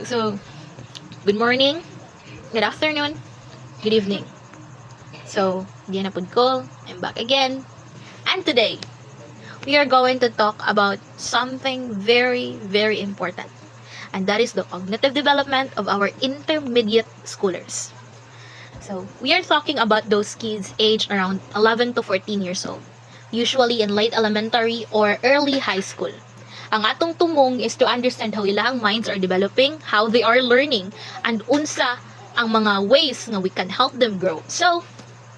So, good morning, good afternoon, good evening. So, Diana Pudko, I'm back again. And today, we are going to talk about something very, very important. And that is the cognitive development of our intermediate schoolers. So, we are talking about those kids aged around 11 to 14 years old, usually in late elementary or early high school. Ang atong tumong is to understand how ilang minds are developing, how they are learning, and unsa ang mga ways nga we can help them grow. So,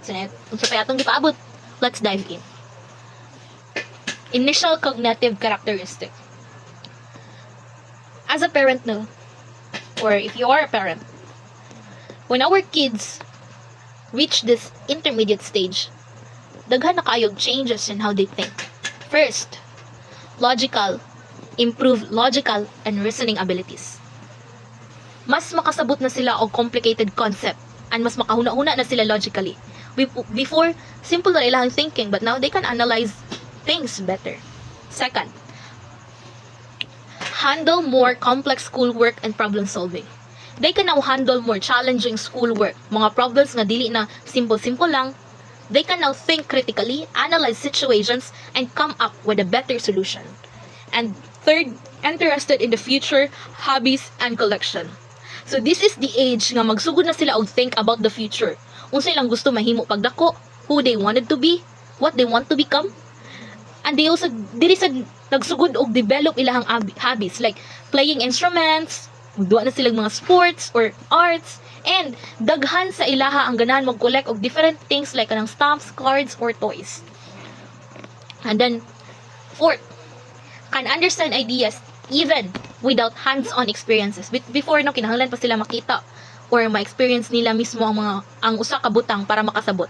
unsa pa atong gipaabot? Let's dive in. Initial cognitive characteristic. As a parent, no, or if you are a parent, when our kids reach this intermediate stage, daghan na kayog changes in how they think. First, improve logical and reasoning abilities. Mas makasabot na sila og complicated concept and mas makahuna-huna na sila logically. Before, simple na ilang thinking, but now they can analyze things better. Second, handle more complex schoolwork and problem solving. They can now handle more challenging schoolwork, mga problems nga dili na simple-simple lang. They can now think critically, analyze situations, and come up with a better solution. And third, interested in the future, hobbies, and collection. So this is the age nga magsugod na sila og think about the future. Unsa ilang gusto mahimo pagdako, who they wanted to be, what they want to become. And they also diri sa nagsugod og develop ilahang hobbies like playing instruments, duwa na silang mga sports or arts, and daghan sa ilaha ang ganahan mag-collect og different things like kanang stamps, cards, or toys. And then fourth, can understand ideas even without hands-on experiences. Before, no, kinahanglan pa sila makita or ma-experience nila mismo ang usa ka butang para makasabot.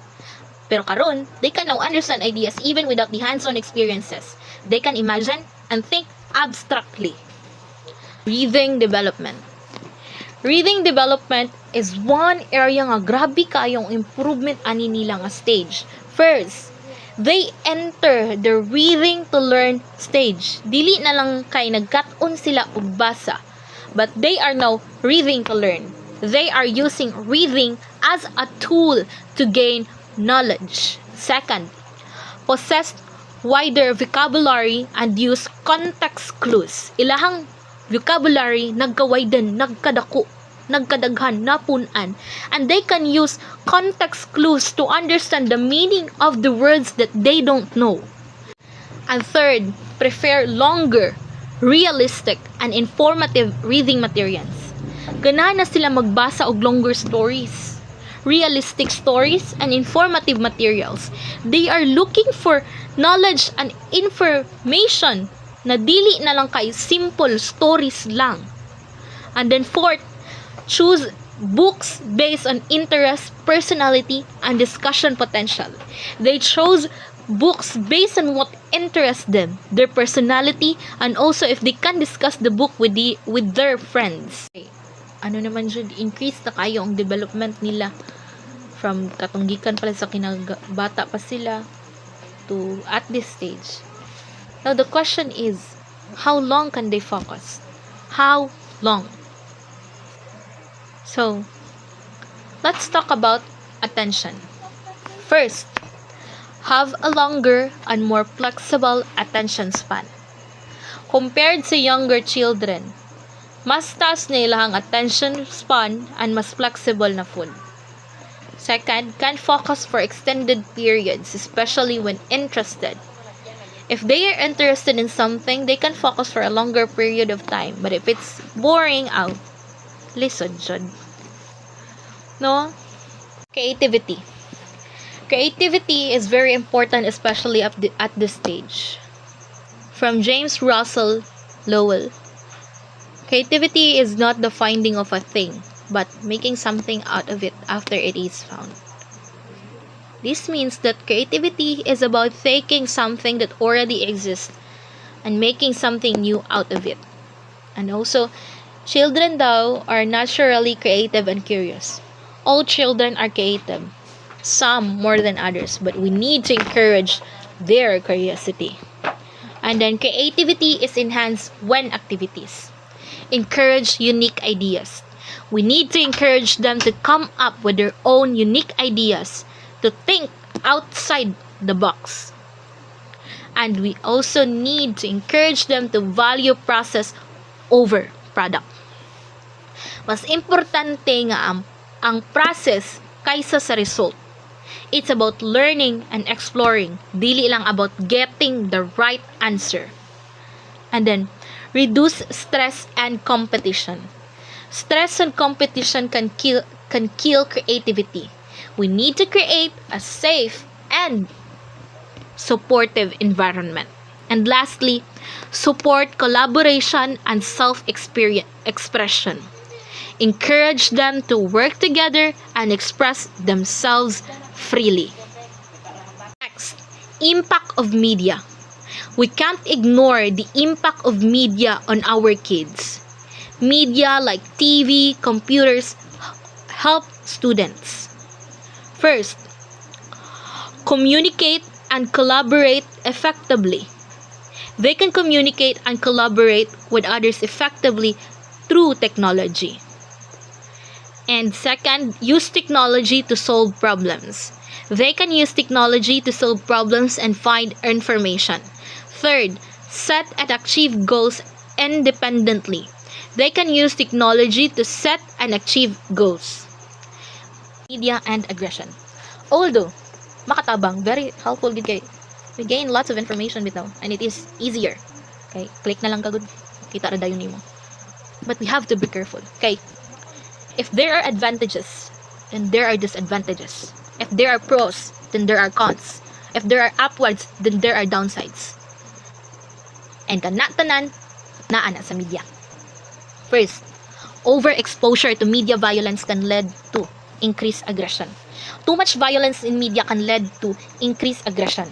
Pero karon, they can now understand ideas even without the hands-on experiences. They can imagine and think abstractly. Reading development. Reading development is one area nga grabe kayong improvement ani nila nga stage. First, they enter the reading to learn stage. Dili na lang kay nagkat-on sila og basa, but they are now reading to learn. They are using reading as a tool to gain knowledge. Second, possess wider vocabulary and use context clues. Ilahang vocabulary nagka-widen, nagkadako, nagkadaghan, napunan, and they can use context clues to understand the meaning of the words that they don't know. And third, prefer longer, realistic, and informative reading materials. Ganahan na sila magbasa og longer stories, realistic stories, and informative materials. They are looking for knowledge and information na dili na lang kay simple stories lang. And then fourth, choose books based on interest, personality, and discussion potential. They chose books based on what interests them, their personality, and also if they can discuss the book with their friends. Ano naman yun, increase na kayo ang development nila from katunggikan pala sa kinabata pa sila to at this stage. Now the question is, how long can they focus? How long? So, let's talk about attention. First, have a longer and more flexible attention span. Compared sa younger children, mas taas na ilang attention span and mas flexible na full. Second, can focus for extended periods, especially when interested. If they are interested in something, they can focus for a longer period of time. But if it's boring out, listen, jud. No? Creativity. Creativity is very important, especially at this stage. From James Russell Lowell, creativity is not the finding of a thing, but making something out of it after it is found. This means that creativity is about taking something that already exists and making something new out of it. And also, children though are naturally creative and curious. All children are creative, some more than others, but we need to encourage their curiosity. And then creativity is enhanced when activities. encourage unique ideas. We need to encourage them to come up with their own unique ideas, to think outside the box. And we also need to encourage them to value process over product. Mas importante nga ang process kaysa sa result. It's about learning and exploring, dili lang about getting the right answer. And then, reduce stress and competition. Stress and competition can kill creativity. We need to create a safe and supportive environment. And lastly, support collaboration and self-expression. Encourage them to work together and express themselves freely. Next, impact of media. We can't ignore the impact of media on our kids. Media like TV, computers help students. First, communicate and collaborate effectively. They can communicate and collaborate with others effectively through technology. And second, use technology to solve problems. They can use technology to solve problems and find information. Third, set and achieve goals independently. They can use technology to set and achieve goals. Media and aggression. Although, makatabang, very helpful gid kay we gain lots of information bitaw and it is easier. Okay, click na lang kagud kita ra dayon nimo. But we have to be careful. Okay, if there are advantages, then there are disadvantages. If there are pros, then there are cons. If there are upwards, then there are downsides. And tanan naa na sa media. First, overexposure to media violence can lead to increased aggression. Too much violence in media can lead to increased aggression.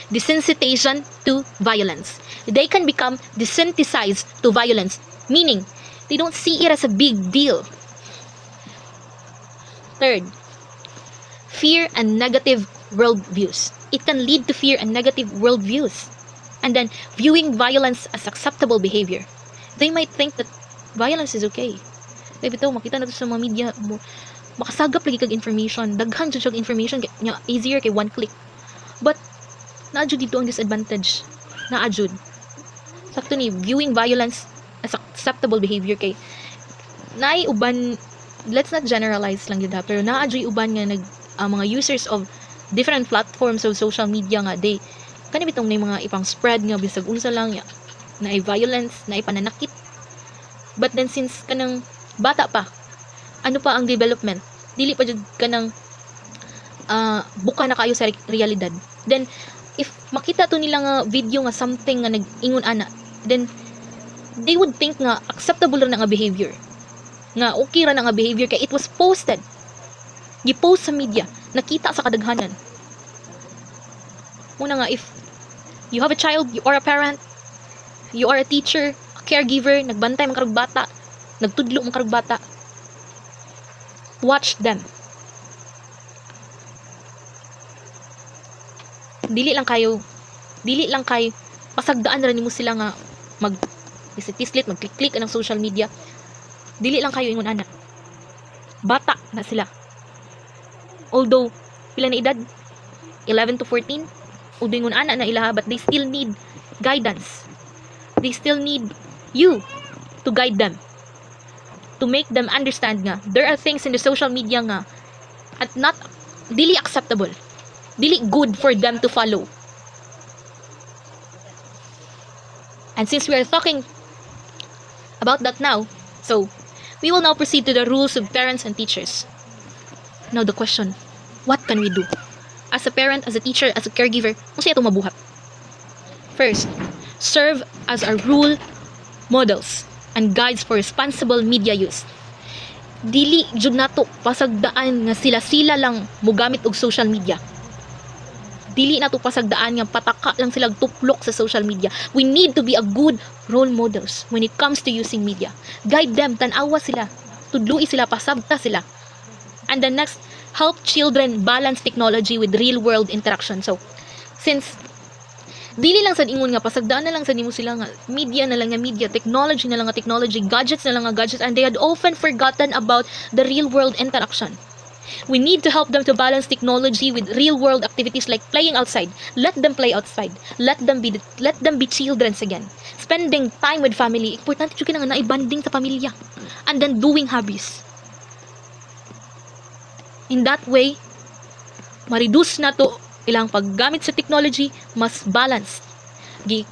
Desensitization to violence. They can become desensitized to violence, meaning they don't see it as a big deal. Third, fear and negative worldviews. It can lead to fear and negative worldviews. And then, viewing violence as acceptable behavior. They might think that violence is okay. Kaya bitaw, makita na to sa mga media mo, makasagap lagi kag information, daghan jud siya information kaya easier kay one click. But naadjud dito ang disadvantage. Naadjud. Sakto ni viewing violence as acceptable behavior kay naay uban, let's not generalize lang gid ha, pero naadjud uban nga mga users of different platforms of social media nga they kani bitong may mga ipang spread nga bisag unsa lang ya naay violence, naay pananakit. But then since kanang bata pa, ano pa ang development, dili pa jud kanang buka na kayo sa realidad. Then if makita to nila nga video nga something nga nag-ingon ana, then they would think nga acceptable ra na nga behavior, nga okay ra na nga behavior kay it was posted, gi-post sa media, nakita sa kadaghanan. Muna nga, if you have a child, you are a parent, you are a teacher, a caregiver, nagbantay mga karug bata, nagtudlo mga karug bata, watch them. Dili lang kayo pasagdaan ra nimo sila nga mag-islit, mag-click-click ng social media. Dili lang kayo ingon ana. Bata na sila. Although pila na edad? 11 to 14. Although ingon ana na ilaha, but they still need guidance. They still need you to guide them. To make them understand nga there are things in the social media nga at not dili acceptable. Dili good for them to follow. And since we are talking about that now, so we will now proceed to the rules of parents and teachers. Now the question, what can we do? As a parent, as a teacher, as a caregiver, kung siya itong mabuhat. First, serve as our role models and guides for responsible media use. Dili jud nato pasagdaan nga sila lang mogamit og social media. Dili nato pasagdaan nga pataka lang sila tuplok sa social media. We need to be a good role models when it comes to using media. Guide them, tanawa sila, tudloi sila, pasabta sila. And the next, help children balance technology with real world interaction. So, since Dili lang sad ingon nga pasagdaan na lang sa nimo sila nga media na lang nga media, technology na lang nga technology, gadgets na lang nga gadgets, and they had often forgotten about the real world interaction. We need to help them to balance technology with real world activities like playing outside. Let them play outside. Let them be children again. Spending time with family. Importante jud nga naibanding sa pamilya. And then doing hobbies. In that way, ma-reduce na to ilang paggamit sa technology, mas balanced.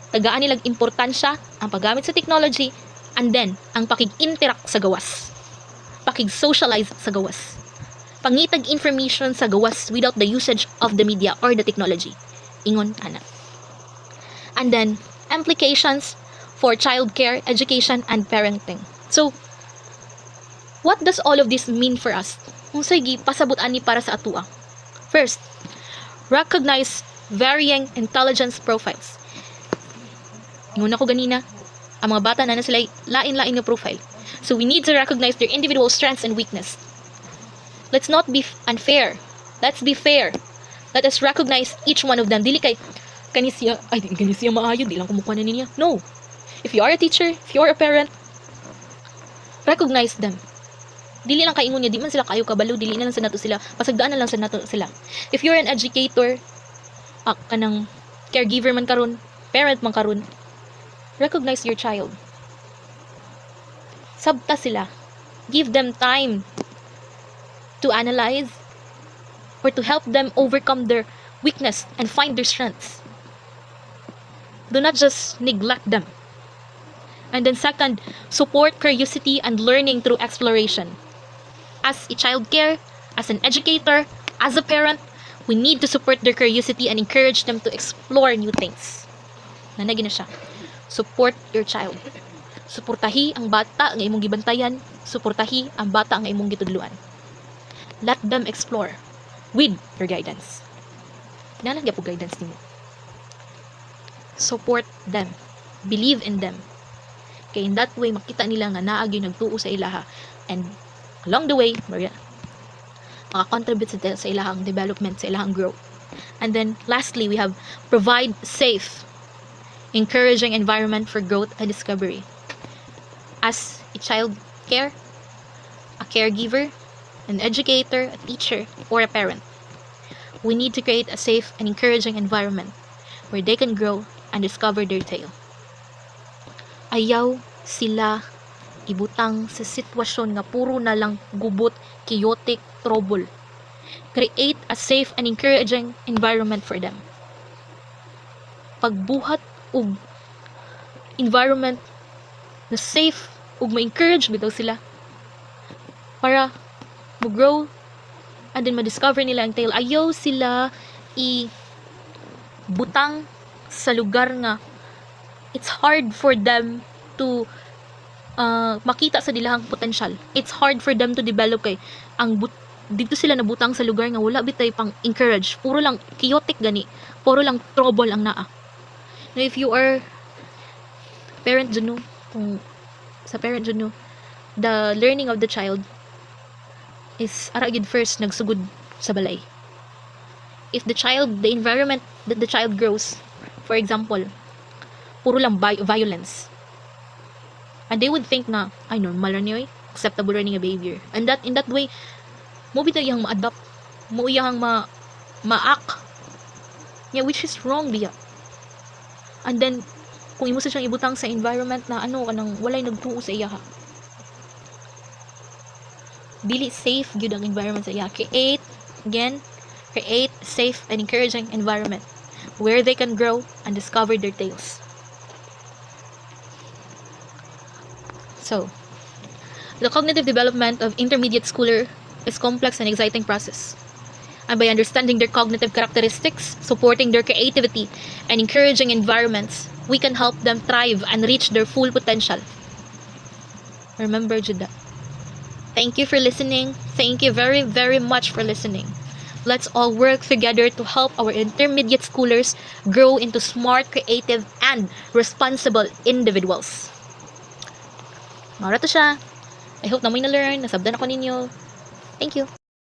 Tagaan nilang importansya ang paggamit sa technology, and then ang pakig-interact sa gawas. Pakig-socialize sa gawas. Pangitag information sa gawas without the usage of the media or the technology. Ingon ana. And then, implications for childcare, education, and parenting. So, what does all of this mean for us? Kung sige, pasabot ani para sa atua. First, recognize varying intelligence profiles. Ingon ako ganina, ang mga bata na sila lain-lain nga profile. So, we need to recognize their individual strengths and weakness. Let's not be unfair. Let's be fair. Let us recognize each one of them. Dili kay kani siya maayo, di lang kumukuha na niya. No. If you are a teacher, if you are a parent, recognize them. Dili lang kaingon niya, di man sila kayo kabalo, dili na lang sa nato sila. Pasagdaan na lang sa nato sila. If you're an educator, kanang caregiver man karon, parent man karon, recognize your child. Sabta sila. Give them time to analyze or to help them overcome their weakness and find their strengths. Do not just neglect them. And then second, support curiosity and learning through exploration. As a child care, as an educator, as a parent, we need to support their curiosity and encourage them to explore new things. Nanagi na siya. Support your child. Suportahi ang bata nga imong gibantayan, suportahi ang bata nga imong gitudluan. Let them explore with your guidance. Nalagyan po guidance nimo. Support them. Believe in them. Kaya in that way, makita nila nga naag yung nagtuo sa ilaha. And along the way, makakontribute sa ilahang development, sa ilahang growth. And then, lastly, we have provide safe, encouraging environment for growth and discovery. As a child care, a caregiver, an educator, a teacher, or a parent, we need to create a safe and encouraging environment where they can grow and discover their tale. Ayaw sila ibutang sa sitwasyon nga puro na lang gubot, chaotic, trouble. Create a safe and encouraging environment for them. Pagbuhat og environment na safe ug ma-encourage bitaw sila para mag-grow and then ma-discover nila ang tale. Ayaw sila butang sa lugar nga it's hard for them to makita sa dilahang potential. It's hard for them to develop kay dito sila nabutang sa lugar nga wala bitay pang encourage. Puro lang chaotic gani. Puro lang trouble ang naa. Now if you are parent dyan, kung sa parent dyan, the learning of the child is aragid first nagsugod sa balay. If the environment that the child grows, for example, puro lang violence, and they would think na ay normal ra niyo, acceptable ra niya behavior, and in that way mo bitaw yang ma-adapt, mo yang ma-act yeah, which is wrong diya. And then kung imo sa siyang ibutang sa environment na kanang walay nagtuo sa iya, dili safe gyud ang environment sa iya. Create safe and encouraging environment where they can grow and discover their tales. So, the cognitive development of intermediate schooler is complex and exciting process. And by understanding their cognitive characteristics, supporting their creativity, and encouraging environments, we can help them thrive and reach their full potential. Remember, Judah. Thank you for listening. Thank you very, very much for listening. Let's all work together to help our intermediate schoolers grow into smart, creative, and responsible individuals. Mara to siya. I hope na may na-learn. Nasabdan ako ninyo. Thank you.